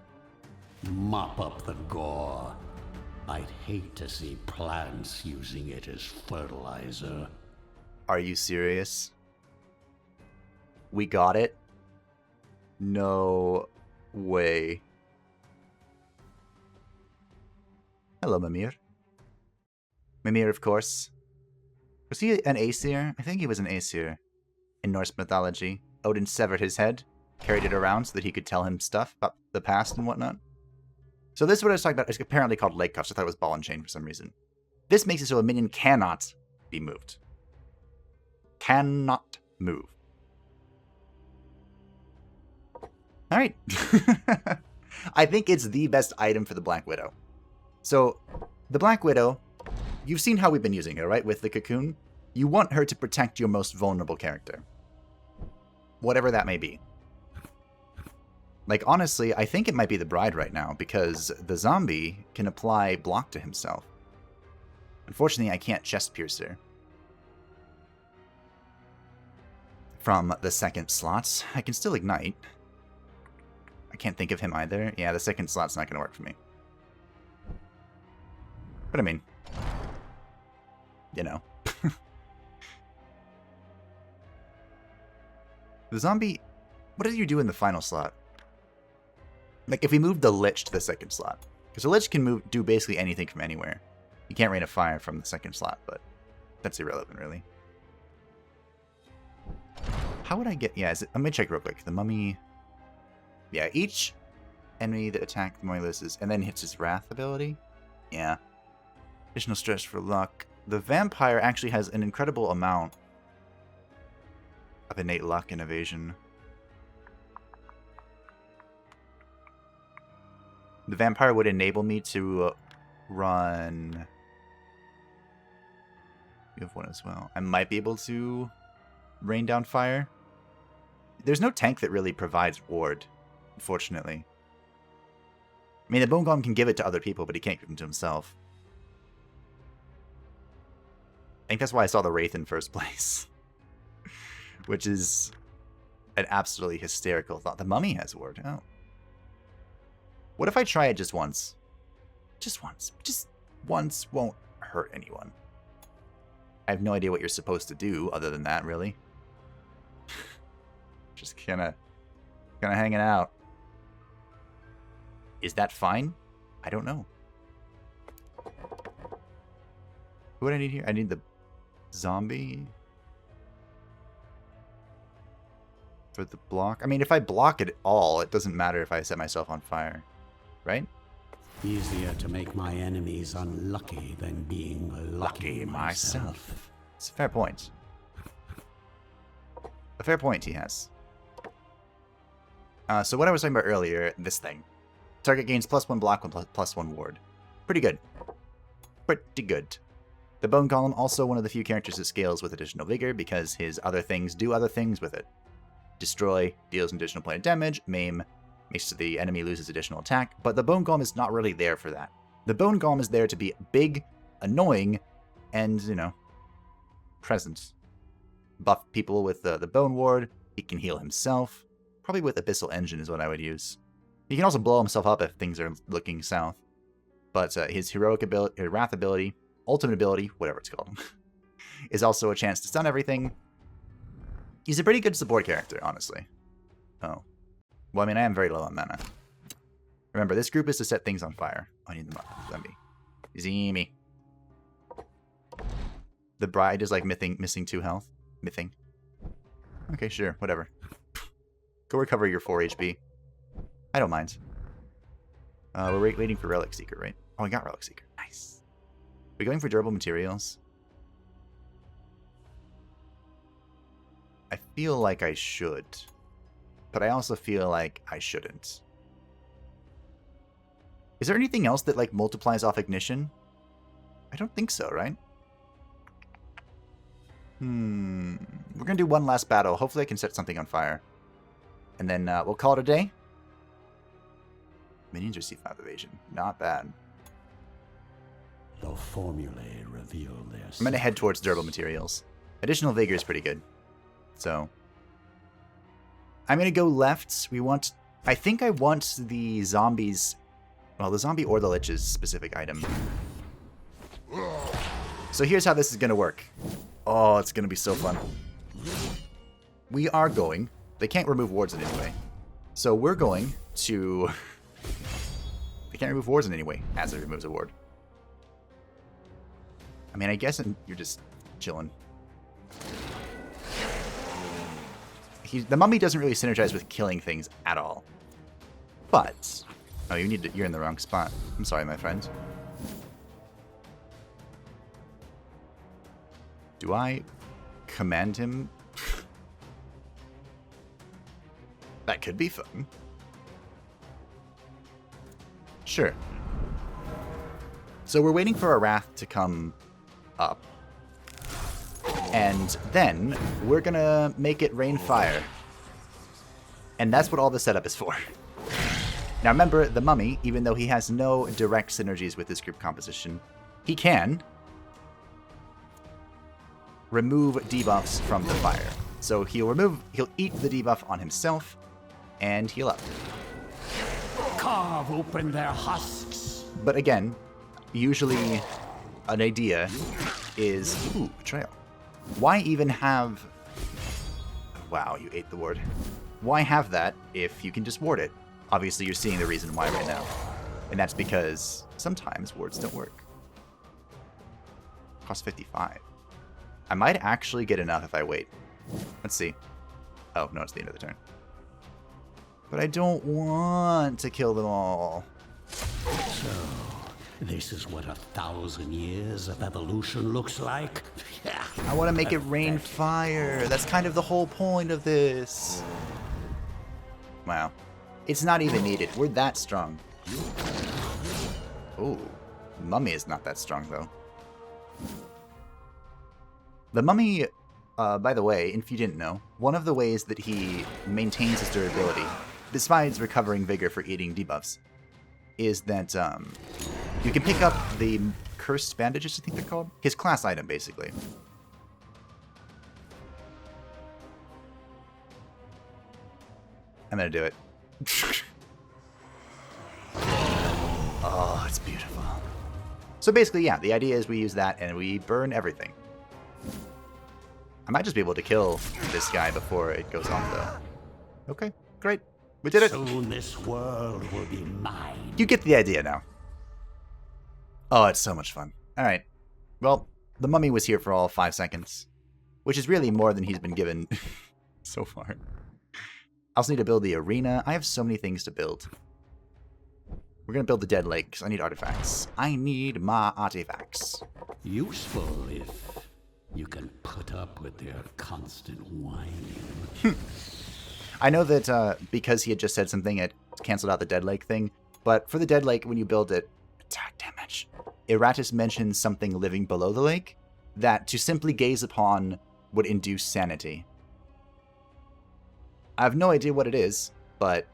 Mop up the gore. I'd hate to see plants using it as fertilizer. Are you serious? We got it? No way. Hello, Mimir. Mimir, of course. Was he an Aesir? I think he was an Aesir. In Norse mythology, Odin severed his head, carried it around so that he could tell him stuff about the past and whatnot. So this is what I was talking about. It's apparently called Lake Cuffs. I thought it was Ball and Chain for some reason. This makes it so a minion cannot be moved. Cannot move. Alright. I think it's the best item for the Black Widow. So, the Black Widow, you've seen how we've been using her, right? With the cocoon. You want her to protect your most vulnerable character. Whatever that may be. Like, honestly, I think it might be the Bride right now, because the zombie can apply block to himself. Unfortunately, I can't chest pierce her. From the second slot, I can still ignite. I can't think of him either. Yeah, the second slot's not going to work for me. But I mean, you know. The zombie, what did you do in the final slot? Like, if we move the Lich to the second slot. Because the Lich can do basically anything from anywhere. You can't rain of fire from the second slot, but that's irrelevant, really. How would I get... Yeah, let me check real quick. The Mummy... Yeah, each enemy that attacked the Mummy loses and then hits his Wrath ability. Yeah. Additional stress for luck. The Vampire actually has an incredible amount of innate luck and evasion. The Vampire would enable me to run... You have one as well. I might be able to rain down fire. There's no tank that really provides ward, unfortunately. I mean, the Bone Golem can give it to other people, but he can't give them to himself. I think that's why I saw the Wraith in first place. Which is an absolutely hysterical thought. The Mummy has ward. Oh. What if I try it just once? Just once. Just once won't hurt anyone. I have no idea what you're supposed to do other than that, really. Just kinda hanging out. Is that fine? I don't know. What do I need here? I need the zombie for the block. I mean, if I block it all, it doesn't matter if I set myself on fire, right? Easier to make my enemies unlucky than being lucky myself. It's a fair point. A fair point he has. So what I was talking about earlier, this thing. Target gains +1 block, +1 ward. Pretty good. Pretty good. The Bone Golem, also one of the few characters that scales with additional vigor because his other things do other things with it. Destroy, deals an additional point of damage, maim, makes the enemy loses additional attack, but the Bone Golem is not really there for that. The Bone Golem is there to be big, annoying, and, you know, present. Buff people with the Bone Ward, he can heal himself. Probably with Abyssal Engine is what I would use. He can also blow himself up if things are looking south. But his heroic ability, Wrath ability, ultimate ability, whatever it's called, is also a chance to stun everything. He's a pretty good support character, honestly. Oh. Well, I mean, I am very low on mana. Remember, this group is to set things on fire. I need the zombie. Zemi. The Bride is like missing 2 health. Mything. Okay, sure, whatever. Go recover your 4 HP. I don't mind. We're waiting for Relic Seeker, right? Oh, I got Relic Seeker. Nice. Are we going for durable materials? I feel like I should. But I also feel like I shouldn't. Is there anything else that, like, multiplies off ignition? I don't think so, right? We're going to do one last battle. Hopefully I can set something on fire. And then we'll call it a day. Minions receive 5 evasion. Not bad. The formulae reveal their I'm going to head towards durable materials. Additional vigor is pretty good. So I'm going to go left. I think I want the zombies. Well, the zombie or the lich's specific item. So here's how this is going to work. Oh, it's going to be so fun. We are going. They can't remove wards in any way. So we're going to. They can't remove wards in any way as it removes a ward. I mean, I guess you're just chilling. The mummy doesn't really synergize with killing things at all. But oh, you're in the wrong spot. I'm sorry, my friend. Do I command him? That could be fun. Sure. So we're waiting for a wrath to come up. And then we're gonna make it rain fire. And that's what all the setup is for. Now remember, the mummy, even though he has no direct synergies with this group composition, he can remove debuffs from the fire. So he'll eat the debuff on himself and heal up. Carve open their husks. But again, usually an idea is, ooh, betrayal. Why even have, wow, you ate the ward. Why have that if you can just ward it? Obviously you're seeing the reason why right now. And that's because sometimes wards don't work. Cost 55. I might actually get enough if I wait. Let's see. Oh, no, it's the end of the turn. But I don't want to kill them all. So, this is what 1,000 years of evolution looks like? I want to make it rain fire. That's kind of the whole point of this. Wow. It's not even needed. We're that strong. Ooh. Mummy is not that strong, though. The mummy, by the way, if you didn't know, one of the ways that he maintains his durability, besides recovering vigor for eating debuffs, is that you can pick up the cursed bandages, I think they're called. His class item, basically. I'm gonna do it. Oh, it's beautiful. So basically, yeah, the idea is we use that and we burn everything. I might just be able to kill this guy before it goes off, though. Okay, great. We did it. Soon this world will be mine. You get the idea now. Oh, it's so much fun. All right. Well, the mummy was here for all 5 seconds, which is really more than he's been given so far. I also need to build the arena. I have so many things to build. We're going to build the dead lake because I need artifacts. I need my artifacts. Useful if you can put up with their constant whining. I know that because he had just said something, it canceled out the dead lake thing. But for the dead lake, when you build it, attack damage. Iratus mentions something living below the lake that to simply gaze upon would induce sanity. I have no idea what it is, but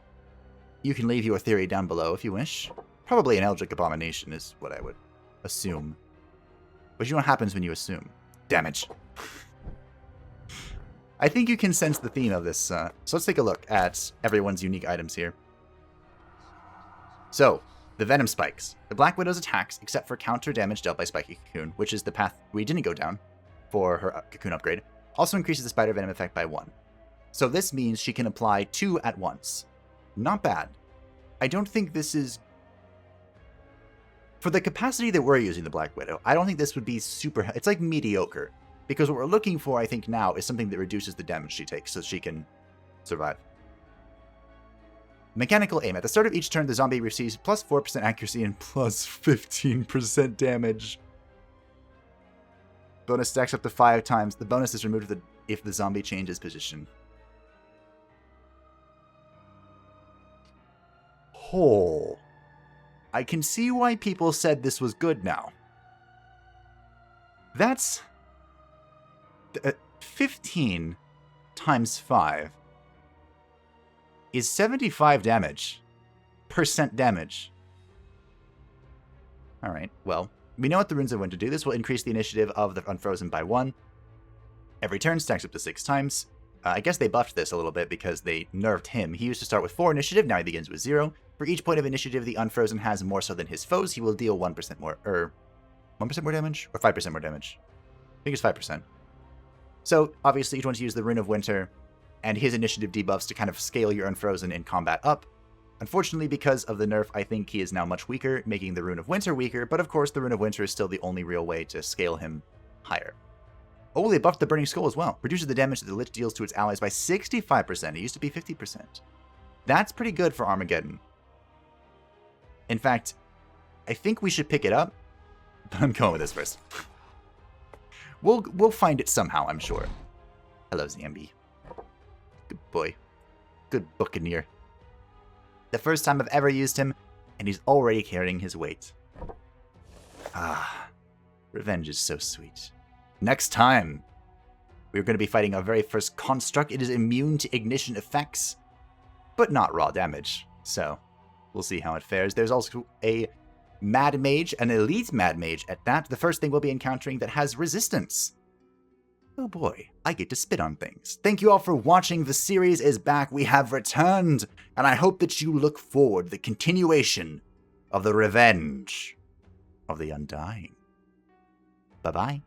you can leave your theory down below if you wish. Probably an Eldritch Abomination is what I would assume. But you know what happens when you assume? Damage. I think you can sense the theme of this. So let's take a look at everyone's unique items here. So, the Venom Spikes. The Black Widow's attacks, except for counter damage dealt by Spiky Cocoon, which is the path we didn't go down for her Cocoon upgrade, also increases the Spider Venom effect by 1. So this means she can apply 2 at once. Not bad. I don't think this is... For the capacity that we're using the Black Widow, I don't think this would be super... It's like mediocre. Because what we're looking for, I think, now is something that reduces the damage she takes so she can survive. Mechanical aim. At the start of each turn, the zombie receives plus 4% accuracy and plus 15% damage. Bonus stacks up to 5 times. The bonus is removed if the zombie changes position. Oh. I can see why people said this was good now. That's 15 times 5 is 75 damage. Percent damage. Alright, well, we know what the Runes of Winter do. This will increase the initiative of the Unfrozen by 1. Every turn stacks up to 6 times. I guess they buffed this a little bit because they nerfed him. He used to start with 4 initiative, now he begins with 0. For each point of initiative the Unfrozen has more so than his foes, he will deal 1% more, 1% more damage? Or 5% more damage? I think it's 5%. So, obviously, you'd want to use the Rune of Winter and his initiative debuffs to kind of scale your Unfrozen in combat up. Unfortunately, because of the nerf, I think he is now much weaker, making the Rune of Winter weaker, but of course the Rune of Winter is still the only real way to scale him higher. Oh, they buffed the Burning Skull as well. Reduces the damage that the Lich deals to its allies by 65%. It used to be 50%. That's pretty good for Armageddon. In fact, I think we should pick it up, but I'm going with this first. We'll find it somehow, I'm sure. Hello, Zambi. Good boy. Good buccaneer. The first time I've ever used him, and he's already carrying his weight. Ah, revenge is so sweet. Next time, we're going to be fighting our very first construct. It is immune to ignition effects, but not raw damage. So, we'll see how it fares. There's also a Mad Mage, an elite Mad Mage at that. The first thing we'll be encountering that has resistance. Oh boy, I get to spit on things. Thank you all for watching. The series is back. We have returned, and I hope that you look forward to the continuation of the revenge of the Undying. Bye-bye.